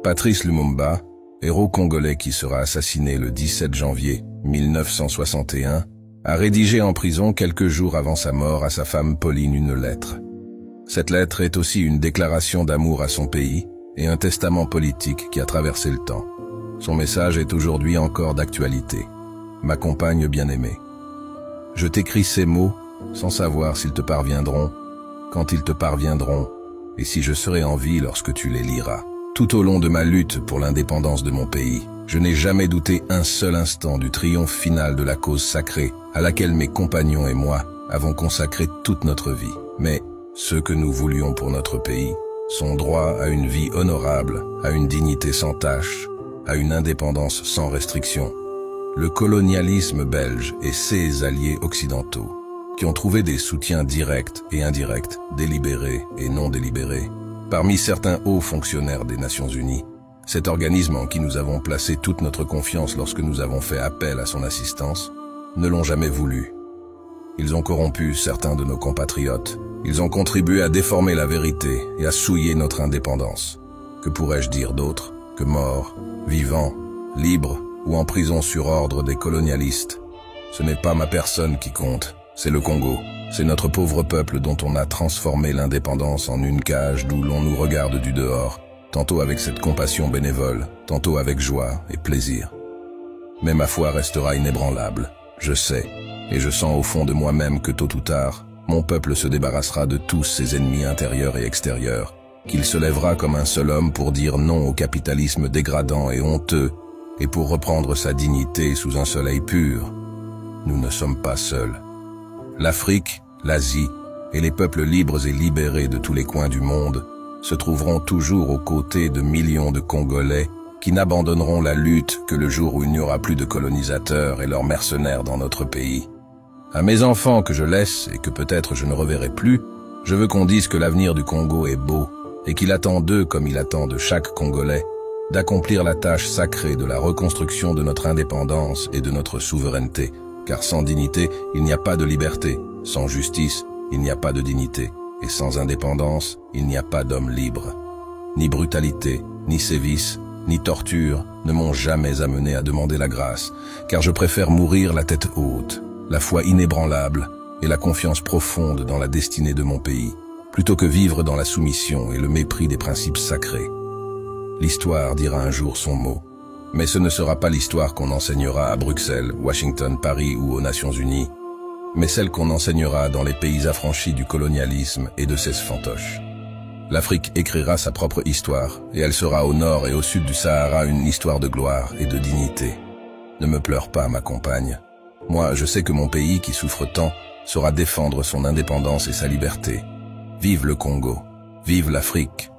Patrice Lumumba, héros congolais qui sera assassiné le 17 janvier 1961, a rédigé en prison quelques jours avant sa mort à sa femme Pauline une lettre. Cette lettre est aussi une déclaration d'amour à son pays et un testament politique qui a traversé le temps. Son message est aujourd'hui encore d'actualité. Ma compagne bien-aimée. Je t'écris ces mots sans savoir s'ils te parviendront, quand ils te parviendront, et si je serai en vie lorsque tu les liras. Tout au long de ma lutte pour l'indépendance de mon pays, je n'ai jamais douté un seul instant du triomphe final de la cause sacrée à laquelle mes compagnons et moi avons consacré toute notre vie. Mais ce que nous voulions pour notre pays, son droit à une vie honorable, à une dignité sans tache, à une indépendance sans restriction. Le colonialisme belge et ses alliés occidentaux, qui ont trouvé des soutiens directs et indirects, délibérés et non délibérés, parmi certains hauts fonctionnaires des Nations Unies, cet organisme en qui nous avons placé toute notre confiance lorsque nous avons fait appel à son assistance, ne l'ont jamais voulu. Ils ont corrompu certains de nos compatriotes, ils ont contribué à déformer la vérité et à souiller notre indépendance. Que pourrais-je dire d'autre que morts, vivants, libres ou en prison sur ordre des colonialistes? Ce n'est pas ma personne qui compte, c'est le Congo. C'est notre pauvre peuple dont on a transformé l'indépendance en une cage d'où l'on nous regarde du dehors, tantôt avec cette compassion bénévole, tantôt avec joie et plaisir. Mais ma foi restera inébranlable, je sais, et je sens au fond de moi-même que tôt ou tard, mon peuple se débarrassera de tous ses ennemis intérieurs et extérieurs, qu'il se lèvera comme un seul homme pour dire non au capitalisme dégradant et honteux, et pour reprendre sa dignité sous un soleil pur. Nous ne sommes pas seuls. L'Afrique, l'Asie et les peuples libres et libérés de tous les coins du monde se trouveront toujours aux côtés de millions de Congolais qui n'abandonneront la lutte que le jour où il n'y aura plus de colonisateurs et leurs mercenaires dans notre pays. À mes enfants que je laisse et que peut-être je ne reverrai plus, je veux qu'on dise que l'avenir du Congo est beau et qu'il attend d'eux, comme il attend de chaque Congolais, d'accomplir la tâche sacrée de la reconstruction de notre indépendance et de notre souveraineté. Car sans dignité, il n'y a pas de liberté. Sans justice, il n'y a pas de dignité. Et sans indépendance, il n'y a pas d'homme libre. Ni brutalité, ni sévices, ni torture ne m'ont jamais amené à demander la grâce, car je préfère mourir la tête haute, la foi inébranlable et la confiance profonde dans la destinée de mon pays, plutôt que vivre dans la soumission et le mépris des principes sacrés. L'histoire dira un jour son mot. Mais ce ne sera pas l'histoire qu'on enseignera à Bruxelles, Washington, Paris ou aux Nations Unies, mais celle qu'on enseignera dans les pays affranchis du colonialisme et de ses fantoches. L'Afrique écrira sa propre histoire, et elle sera au nord et au sud du Sahara une histoire de gloire et de dignité. Ne me pleure pas, ma compagne. Moi, je sais que mon pays, qui souffre tant, saura défendre son indépendance et sa liberté. Vive le Congo, vive l'Afrique.